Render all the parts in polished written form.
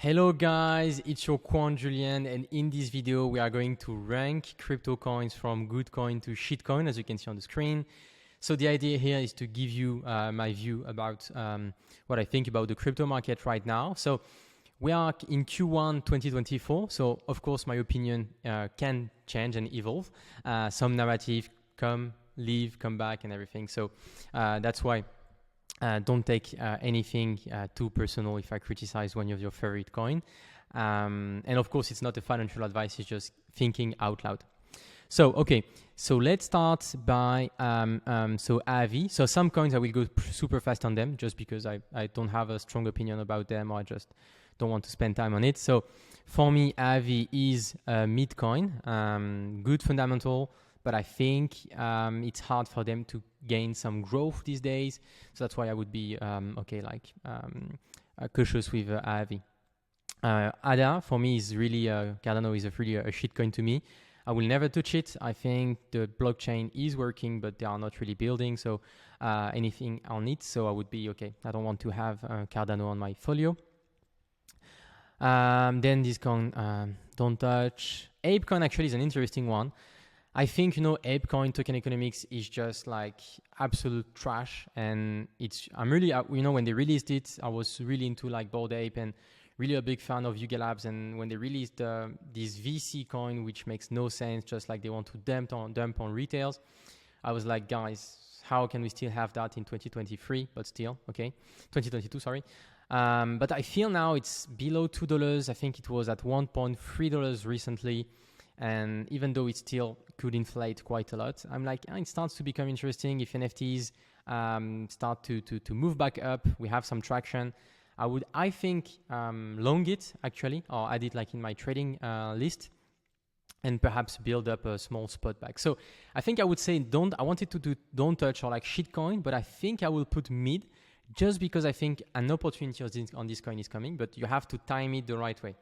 Hello guys, it's your quant Julian, and in this video we are going to rank crypto coins from good coin to shit coin, as you can see on the screen. So the idea here is to give you my view about what I think about the crypto market right now. So we are in Q1 2024, so of course my opinion can change and evolve. Some narrative come, leave, come back and everything. So that's why don't take anything too personal if I criticize one of your favorite coin. And of course, it's not a financial advice, it's just thinking out loud. So, okay, so let's start by AVI. So some coins I will go super fast on them just because I don't have a strong opinion about them, or I just don't want to spend time on it. So for me, AVI is a mid coin, good fundamental, but I think it's hard for them to gain some growth these days. So that's why I would be cautious with AVI. ADA for me is really Cardano is really a shit coin to me. I will never touch it. I think the blockchain is working, but they are not really building. So anything on it. So I would be okay. I don't want to have Cardano on my folio. Then this coin, don't touch. ApeCoin actually is an interesting one. I think, ApeCoin token economics is just like absolute trash. And I'm really, when they released it, I was really into like Bored Ape and really a big fan of Yuga Labs. And when they released this VC coin, which makes no sense, just like they want to dump on retails, I was like, guys, how can we still have that in 2023? But still, okay, 2022, sorry. But I feel now it's below $2. I think it was at $1.3 recently. And even though it still could inflate quite a lot, I'm like, it starts to become interesting. If NFTs start to move back up, we have some traction. I think long it actually, or add it like in my trading list, and perhaps build up a small spot back. So I think I would say I wanted to do don't touch or like shitcoin, but I think I will put mid just because I think an opportunity on this coin is coming, but you have to time it the right way.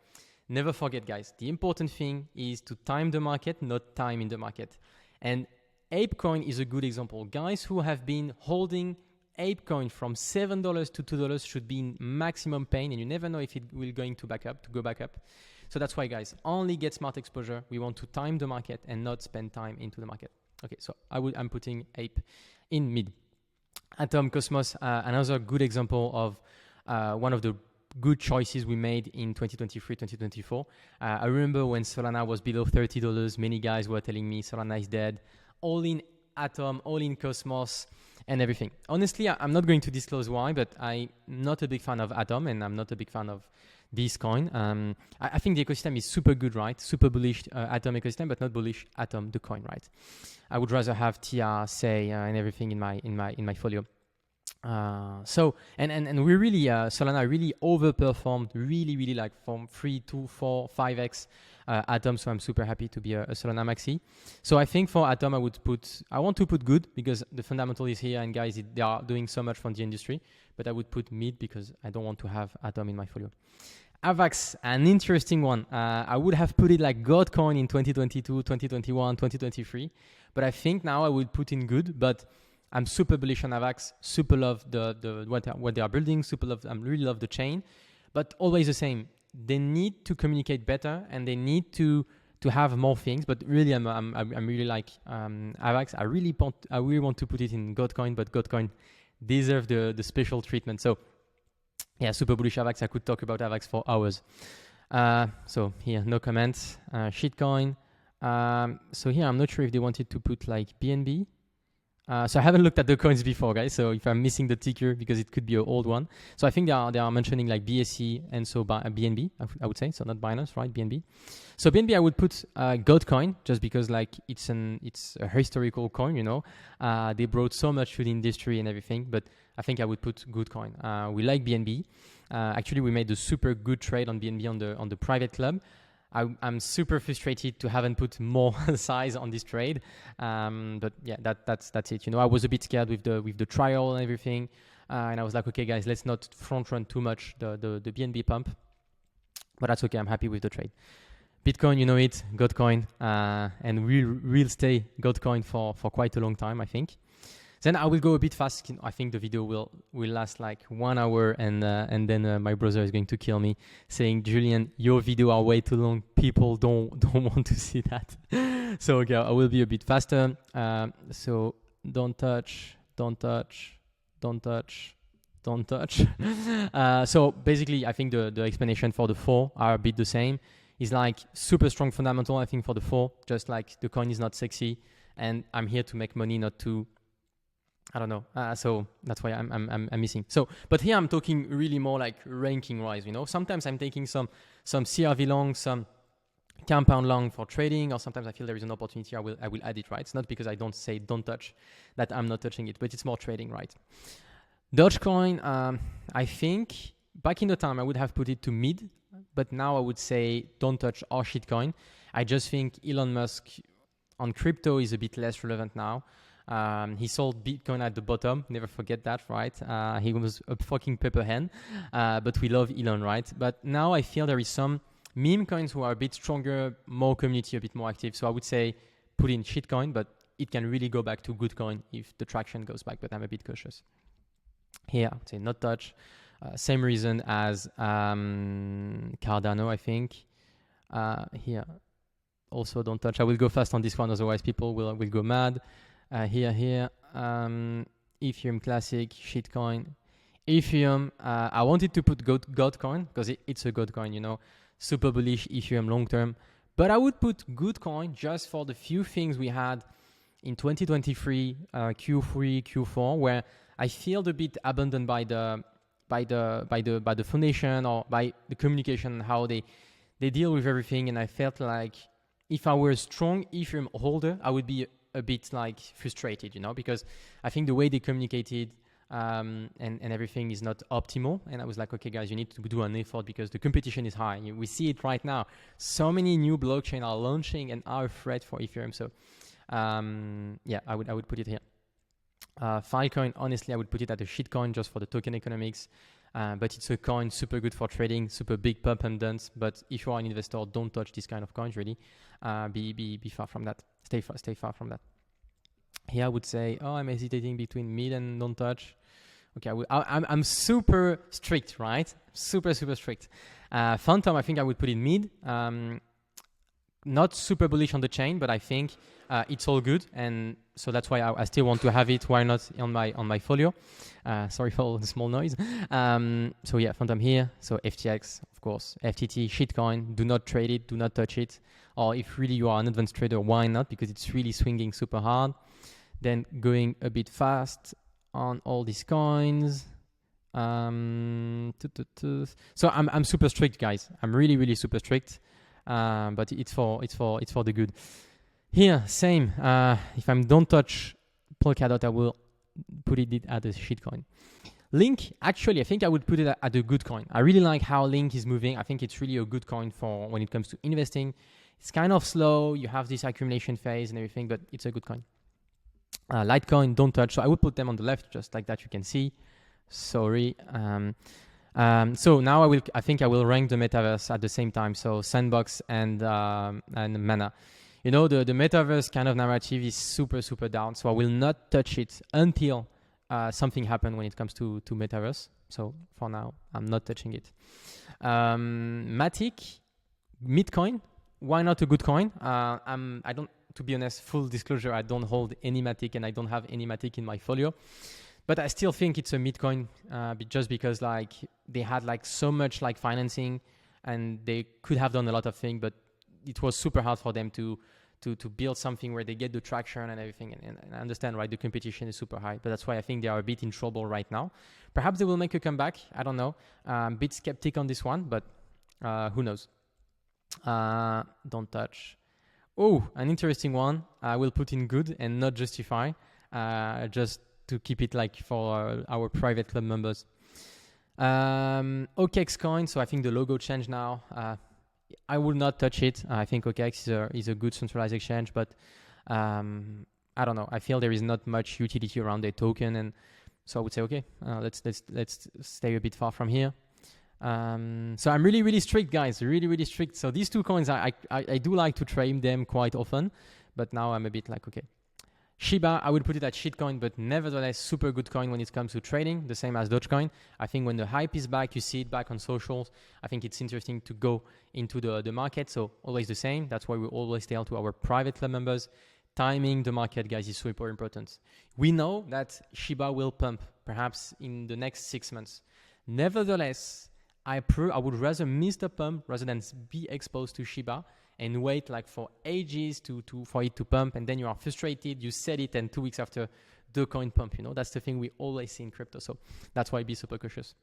Never forget, guys, the important thing is to time the market, not time in the market. And ApeCoin is a good example. Guys who have been holding ApeCoin from $7 to $2 should be in maximum pain, and you never know if it will go back up. So that's why, guys, only get smart exposure. We want to time the market and not spend time into the market. Okay, so I'm putting Ape in mid. Atom Cosmos, another good example of one of the good choices we made in 2023, 2024. I remember when Solana was below $30, many guys were telling me Solana is dead. All in Atom, all in Cosmos and everything. Honestly, I'm not going to disclose why, but I'm not a big fan of Atom and I'm not a big fan of this coin. I think the ecosystem is super good, right? Super bullish Atom ecosystem, but not bullish Atom, the coin, right? I would rather have TR, say, and everything in my folio. So we really Solana really overperformed, really like from 3 to 4 5x Atom. So I'm super happy to be a Solana maxi. So I think for Atom I want to put good because the fundamental is here, and guys they are doing so much from the industry, but I would put mid because I don't want to have Atom in my folio. AVAX, an interesting one. I would have put it like God coin in 2022, 2021, 2023, but I think now I would put in good. But I'm super bullish on AVAX, super love what they are building, I really love the chain, but always the same. They need to communicate better and they need to have more things. But really, I'm really like AVAX. I really want to put it in Godcoin, but Godcoin deserve the special treatment. So yeah, super bullish AVAX. I could talk about AVAX for hours. So here, no comments. Shitcoin. So here, I'm not sure if they wanted to put like BNB. So I haven't looked at the coins before, guys. So if I'm missing the ticker, because it could be an old one. So I think they are mentioning like BSC and so BNB, I would say. So not Binance, right? BNB. So BNB, I would put Godcoin just because like it's a historical coin, They brought so much to the industry and everything, but I think I would put Godcoin. We like BNB. Actually, we made a super good trade on BNB on the private club. I'm super frustrated to haven't put more size on this trade, but yeah, that's it. I was a bit scared with the trial and everything, and I was like, okay, guys, let's not front run too much the BNB pump, but that's okay. I'm happy with the trade. Bitcoin, Godcoin, and we'll stay Godcoin for quite a long time, I think. Then I will go a bit fast. I think the video will last like 1 hour, and then my brother is going to kill me, saying, "Julian, your video are way too long. People don't want to see that." So okay, I will be a bit faster. So don't touch. So basically, I think the explanation for the 4 are a bit the same. It's like super strong fundamental, I think, for the 4. Just like the coin is not sexy, and I'm here to make money, not to. I don't know. So that's why I'm missing. So, but here I'm talking really more like ranking wise. Sometimes I'm taking some CRV long, some compound long for trading, or sometimes I feel there is an opportunity. I will add it, right? It's not because I don't say don't touch that I'm not touching it, but it's more trading, right? Dogecoin, I think back in the time I would have put it to mid, but now I would say don't touch or shitcoin. I just think Elon Musk on crypto is a bit less relevant now. He sold Bitcoin at the bottom. Never forget that, right? He was a fucking paper hen, but we love Elon, right? But now I feel there is some meme coins who are a bit stronger, more community, a bit more active. So I would say put in shitcoin, but it can really go back to good coin if the traction goes back, but I'm a bit cautious. Here, I would say not touch. Same reason as Cardano, I think. Here, also don't touch. I will go fast on this one, otherwise people will go mad. Here, Ethereum Classic, shitcoin. Ethereum, I wanted to put God coin because it's a God coin, super bullish Ethereum long term. But I would put good coin just for the few things we had in 2023, Q3, Q4, where I feel a bit abandoned by the foundation or by the communication, how they deal with everything. And I felt like if I were a strong Ethereum holder, I would be a bit like frustrated, because I think the way they communicated and everything is not optimal. And I was like, okay, guys, you need to do an effort because the competition is high. We see it right now. So many new blockchains are launching and are a threat for Ethereum. So I would put it here. Filecoin, honestly, I would put it at a shitcoin just for the token economics. But it's a coin super good for trading, super big pump and dumps. But if you are an investor, don't touch this kind of coins, really. Be far from that. Stay far from that. Here I would say, I'm hesitating between mid and don't touch. Okay, I'm super strict, right? Super strict. Phantom, I think I would put in mid. Not super bullish on the chain, but I think it's all good, and so that's why I still want to have it. Why not on my folio? Sorry for all the small noise. So yeah, Phantom here. So FTX, of course, FTT, shitcoin. Do not trade it. Do not touch it. Or if really you are an advanced trader, why not? Because it's really swinging super hard. Then going a bit fast on all these coins. So I'm super strict, guys. I'm really super strict. But it's for the good. Here, same. If I don't touch Polkadot, I will put it at a shitcoin. Link, actually, I think I would put it at a good coin. I really like how Link is moving. I think it's really a good coin for when it comes to investing. It's kind of slow. You have this accumulation phase and everything, but it's a good coin. Litecoin, don't touch. So I would put them on the left, just like that. You can see. Sorry. So now I think I will rank the metaverse at the same time. So Sandbox and Mana. The metaverse kind of narrative is super down. So I will not touch it until something happens when it comes to metaverse. So for now, I'm not touching it. Matic, Bitcoin. Why not a good coin? I don't, to be honest, full disclosure, I don't hold any Matic and I don't have any Matic in my folio. But I still think it's a mid-coin just because they had so much financing and they could have done a lot of things, but it was super hard for them to build something where they get the traction and everything. And I understand, right? The competition is super high, but that's why I think they are a bit in trouble right now. Perhaps they will make a comeback. I don't know. I'm a bit skeptic on this one, but who knows? Don't touch. Oh, an interesting one. I will put in good and not justify. Just to keep it for our private club members. OKEX coin, so I think the logo changed now. I will not touch it. I think OKEX is a good centralized exchange, but I don't know. I feel there is not much utility around the token, and so I would say, okay, let's stay a bit far from here. So I'm really strict, guys. Really strict. So these two coins, I do like to trade them quite often, but now I'm a bit okay. Shiba, I would put it at shitcoin, but nevertheless super good coin when it comes to trading, the same as Dogecoin. I think when the hype is back, you see it back on socials. I think it's interesting to go into the market. So always the same. That's why we always tell to our private club members, timing the market, guys, is super important. We know that Shiba will pump perhaps in the next 6 months. Nevertheless, I would rather miss the pump rather than be exposed to Shiba and wait like for ages for it to pump, and then you are frustrated, you sell it, and 2 weeks after the coin pump, that's the thing we always see in crypto. So that's why be super cautious.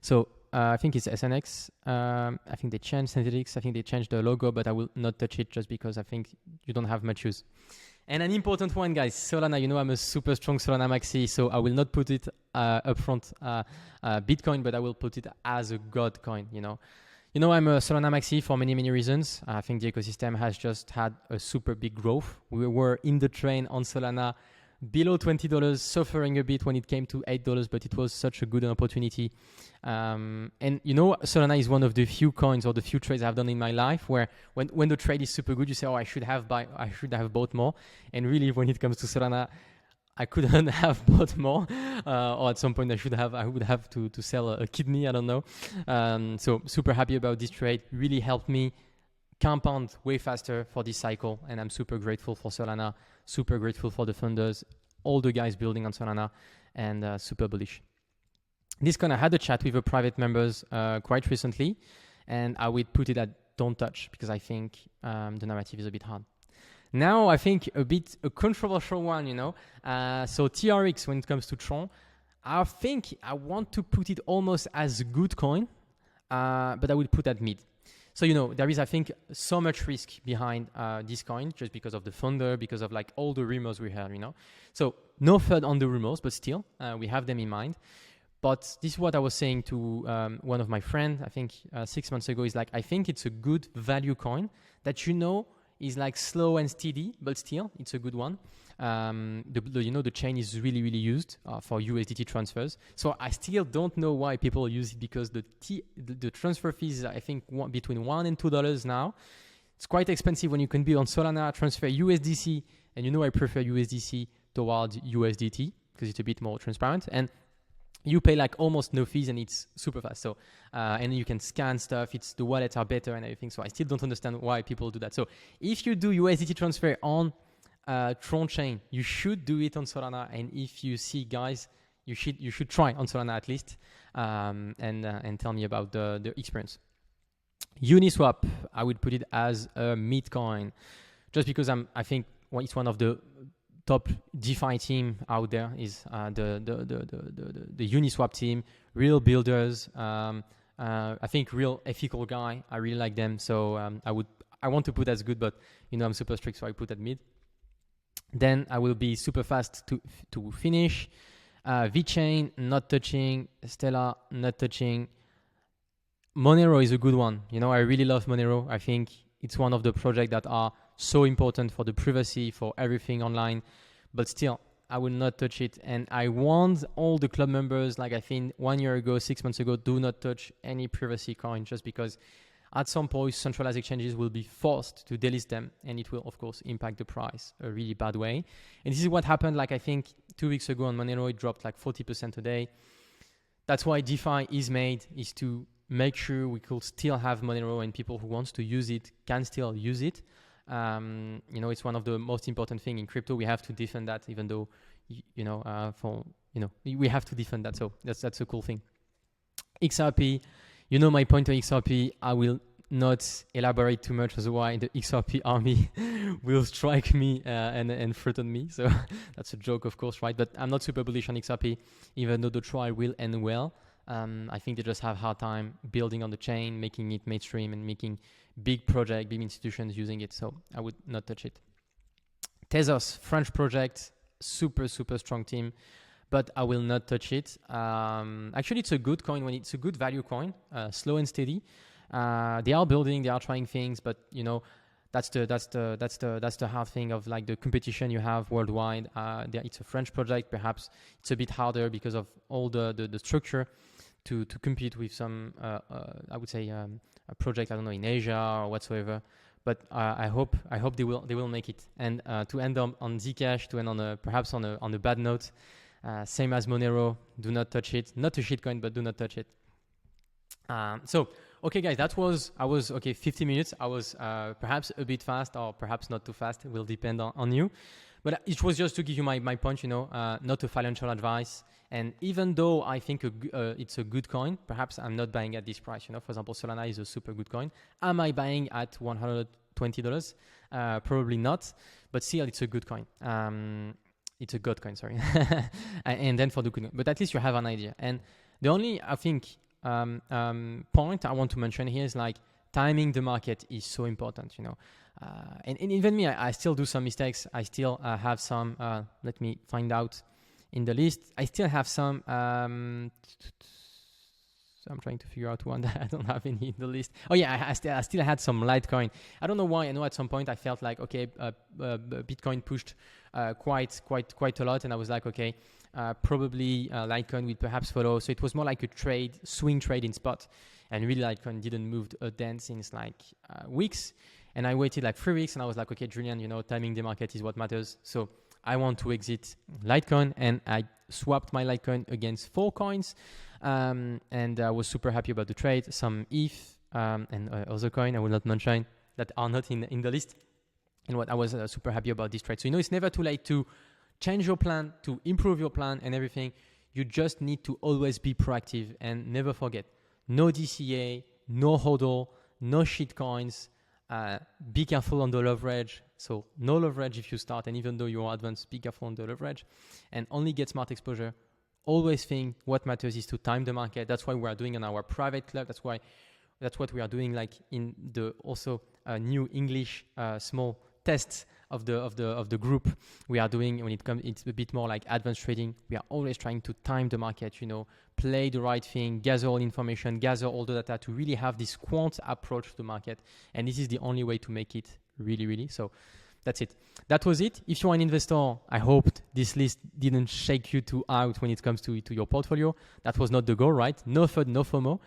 So I think it's SNX. I think they changed synthetics. I think they changed the logo, but I will not touch it just because I think you don't have much use. And an important one, guys, Solana. I'm a super strong Solana maxi, so I will not put it upfront Bitcoin, but I will put it as a god coin. I'm a Solana maxi for many, many reasons. I think the ecosystem has just had a super big growth. We were in the train on Solana below $20, suffering a bit when it came to $8, but it was such a good opportunity. And Solana is one of the few coins or the few trades I've done in my life where when the trade is super good, you say, I should have bought more. And really, when it comes to Solana, I couldn't have bought more, or at some point I would have to sell a kidney, I don't know. So super happy about this trade. Really helped me compound way faster for this cycle, and I'm super grateful for Solana, super grateful for the funders, all the guys building on Solana, and super bullish. This kind of had a chat with the private members quite recently, and I would put it at don't touch because I think the narrative is a bit hard. Now I think a controversial one, so TRX when it comes to Tron, I think I want to put it almost as a good coin, but I would put at mid. So, there is, I think, so much risk behind this coin just because of the founder, because of like all the rumors we heard, So no third on the rumors, but still, we have them in mind. But this is what I was saying to one of my friends, I think 6 months ago, is like, I think it's a good value coin that, is like slow and steady, but still, it's a good one. The chain is really, really used for USDT transfers. So I still don't know why people use it because the transfer fees, I think, between $1 and $2 now. It's quite expensive when you can be on Solana, transfer USDC, and I prefer USDC towards USDT because it's a bit more transparent. And you pay like almost no fees and it's super fast. So, and you can scan stuff. The wallets are better and everything. So I still don't understand why people do that. So if you do USDT transfer on Tron chain, you should do it on Solana. And if you see guys, you should try on Solana at least, and tell me about the experience. Uniswap, I would put it as a mid coin, just because I think it's one of the top DeFi team out there is the Uniswap team, real builders. I think real ethical guy. I really like them. So I want to put as good, but I'm super strict, so I put at mid. Then I will be super fast to finish. VeChain, not touching. Stellar, not touching. Monero is a good one. I really love Monero. I think it's one of the projects that are so important for the privacy, for everything online. But still, I will not touch it. And I want all the club members, like I think 1 year ago, 6 months ago, do not touch any privacy coin just because at some point, centralized exchanges will be forced to delist them. And it will, of course, impact the price a really bad way. And this is what happened, like I think 2 weeks ago on Monero, it dropped like 40% a day. That's why DeFi is made, is to make sure we could still have Monero and people who wants to use it can still use it. It's one of the most important thing in crypto. We have to defend that, even though, we have to defend that. So that's a cool thing. XRP, my point on XRP. I will not elaborate too much, otherwise the XRP army will strike me and threaten me. So that's a joke, of course, right? But I'm not super bullish on XRP, even though the trial will end well. I think they just have a hard time building on the chain, making it mainstream and making big project, big institutions using it. So I would not touch it. Tezos, French project, super, super strong team, but I will not touch it. Actually, it's a good coin when it's a good value coin, slow and steady. They are building, they are trying things, but that's the hard thing of like the competition you have worldwide. It's a French project, perhaps it's a bit harder because of all the structure to compete with some, I would say, a project, I don't know, in Asia or whatsoever. but I hope they will make it. And to end on Zcash, to end on perhaps on a bad note, same as Monero, do not touch it. Not a shitcoin, but do not touch it. So okay, guys, I was 50 minutes. I was perhaps a bit fast, or perhaps not too fast. It will depend on you. But it was just to give you my point, not a financial advice. And even though I think it's a good coin, perhaps I'm not buying at this price. For example, Solana is a super good coin. Am I buying at $120? Probably not. But still, it's a good coin. It's a god coin, sorry. And then for the good, but at least you have an idea. And the only, I think, point I want to mention here is like timing the market is so important, and even me, I still do some mistakes. I still have some, let me find out in the list. I still have some, so I'm trying to figure out one that I don't have any in the list. Oh yeah, I still had some Litecoin. I don't know why. I know at some point I felt like, okay, Bitcoin pushed quite a lot. And I was like, okay, probably Litecoin will perhaps follow. So it was more like a swing trade in spot. And really Litecoin didn't move a dent since like weeks. And I waited like 3 weeks and I was like, okay, Julian, timing the market is what matters. So I want to exit Litecoin, and I swapped my Litecoin against 4 coins. And I was super happy about the trade. Some ETH and other coin I will not mention that are not in the list. And what I was super happy about this trade. So, it's never too late to change your plan, to improve your plan and everything. You just need to always be proactive and never forget. No DCA, no HODL, no shit coins. Be careful on the leverage. So no leverage if you start, and even though you are advanced, be careful on the leverage, and only get smart exposure. Always think what matters is to time the market. That's why we are doing in our private club. That's what we are doing, like in the also new English small tests of the group we are doing. When it's a bit more like advanced trading. We are always trying to time the market, play the right thing, gather all information, gather all the data to really have this quant approach to the market. And this is the only way to make it really, really. So that's it. That was it. If you're an investor, I hoped this list didn't shake you too out when it comes to your portfolio. That was not the goal, right? No FUD, no FOMO,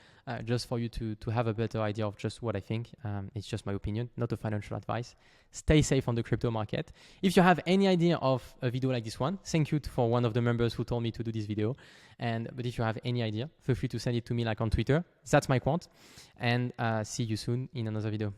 just for you to have a better idea of just what I think. It's just my opinion, not a financial advice. Stay safe on the crypto market. If you have any idea of a video like this one, thank you for one of the members who told me to do this video. But if you have any idea, feel free to send it to me like on Twitter. That's my quant. And see you soon in another video.